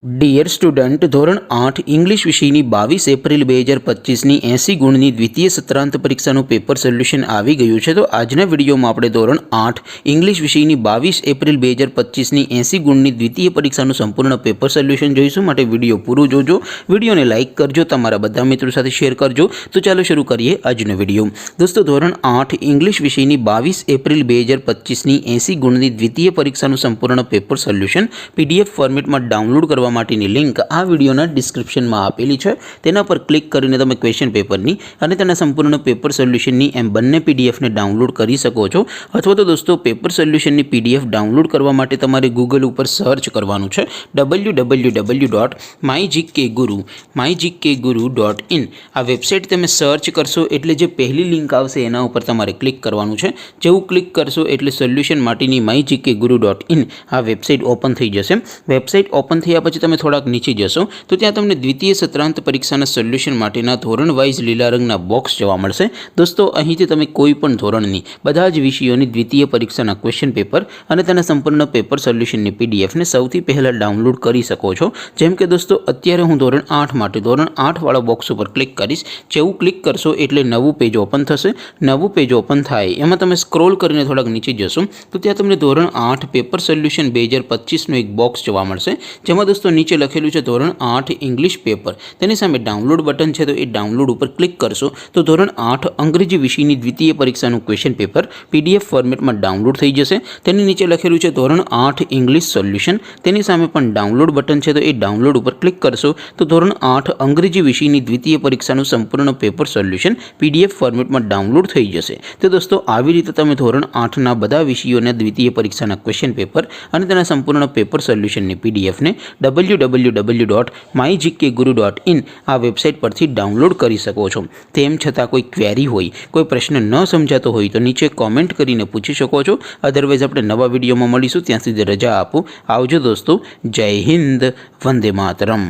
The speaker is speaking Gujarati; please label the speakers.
Speaker 1: ડિયર સ્ટુડન્ટ, ધોરણ 8 ઇંગ્લિશ વિષયની 22 એપ્રિલ 2025ની 80 ગુણની દ્વિતીય સત્રાંત પરીક્ષાનું પેપર સોલ્યુશન આવી ગયું છે। તો આજના વિડીયોમાં આપણે ધોરણ 8 ઇંગ્લિશ વિષયની 22 એપ્રિલ 2025ની 80 ગુણની દ્વિતીય પરીક્ષાનું સંપૂર્ણ પેપર સોલ્યુશન જોઈશું। માટે વિડીયો પૂરો જોજો, વિડીયોને લાઇક કરજો, તમારા બધા મિત્રો સાથે શેર કરજો। તો ચાલો શરૂ કરીએ આજનો વિડીયો। દોસ્તો, ધોરણ 8 ઇંગ્લિશ વિષયની 22 એપ્રિલ 2025ની 80 ગુણની દ્વિતીય પરીક્ષાનું સંપૂર્ણ પેપર સોલ્યુશન PDF ફોર્મેટમાં ડાઉનલોડ કરવા માટેની લિંક આ વિડીયોના ડિસ્ક્રિપ્શનમાં આપેલી છે। તેના પર ક્લિક કરીને તમે ક્વેશ્ચન પેપરની અને તેના સંપૂર્ણ પેપર સોલ્યુશનની એમ બંને પીડીએફને ડાઉનલોડ કરી શકો છો। અથવા તો દોસ્તો, પેપર સોલ્યુશનની PDF ડાઉનલોડ કરવા માટે તમારે ગૂગલ ઉપર સર્ચ કરવાનું છે www.mygkguru.in। આ વેબસાઇટ તમે સર્ચ કરશો એટલે જે પહેલી લિંક આવશે એના ઉપર તમારે ક્લિક કરવાનું છે। જેવું ક્લિક કરશો એટલે સોલ્યુશન માટેની mygkguru.in આ વેબસાઇટ ઓપન થઈ જશે। વેબસાઇટ ઓપન થયા પછી તમે થોડાક નીચે જશો તો ત્યાં તમને દ્વિતીય સત્રાંત પરીક્ષાના સોલ્યુશન માટેના ધોરણ વાઇઝ લીલા રંગના બોક્સ જોવા મળશે। દોસ્તો, અહીંથી તમે કોઈ પણ ધોરણની બધા જ વિષયોની દ્વિતીય પરીક્ષાના ક્વેશ્ચન પેપર અને તેના સંપૂર્ણ પેપર સોલ્યુશનની પીડીએફને સૌથી પહેલાં ડાઉનલોડ કરી શકો છો। જેમ કે દોસ્તો, અત્યારે હું ધોરણ 8 માટે ધોરણ 8 વાળા બોક્સ ઉપર ક્લિક કરીશ। જેવું ક્લિક કરશો એટલે નવું પેજ ઓપન થશે। નવું પેજ ઓપન થાય એમાં તમે સ્ક્રોલ કરીને થોડાક નીચે જશો તો ત્યાં તમને ધોરણ 8 પેપર સોલ્યુશન 2025નું એક બોક્સ જોવા મળશે। જેમાં દોસ્તો નીચે લખેલું છે ધોરણ 8 ઇંગ્લિશ પેપર, તેની સામે ડાઉનલોડ બટન છે, તો એ ડાઉનલોડ ઉપર ક્લિક કરશો તો ધોરણ 8 અંગ્રેજી વિષયની દ્વિતીય પરીક્ષાનું ક્વેશ્ચન પેપર PDF ફોર્મેટમાં ડાઉનલોડ થઈ જશે। તેની નીચે લખેલું છે ધોરણ 8 ઇંગ્લિશ સોલ્યુશન, તેની સામે પણ ડાઉનલોડ બટન છે, તો એ ડાઉનલોડ ઉપર ક્લિક કરશો તો ધોરણ 8 અંગ્રેજી વિષયની દ્વિતીય પરીક્ષાનું સંપૂર્ણ પેપર સોલ્યુશન PDF ફોર્મેટમાં ડાઉનલોડ થઈ જશે। તો દોસ્તો, આવી રીતે તમે ધોરણ 8ના બધા વિષયોના દ્વિતીય પરીક્ષાના ક્વેશ્ચન પેપર અને તેના સંપૂર્ણ પેપર સોલ્યુશનની પીડીએફને www.mygkguru.in આ વેબસાઇટ પરથી ડાઉનલોડ કરી શકો છો। તેમ છતાં કોઈ ક્વેરી હોય, કોઈ પ્રશ્ન ન સમજાતો હોય તો નીચે કોમેન્ટ કરીને પૂછી શકો છો। અધરવાઇઝ આપણે નવા વિડીયોમાં મળીશું, ત્યાં સુધી રજા આપો। આવજો દોસ્તો, જય હિન્દ, વંદે માતરમ।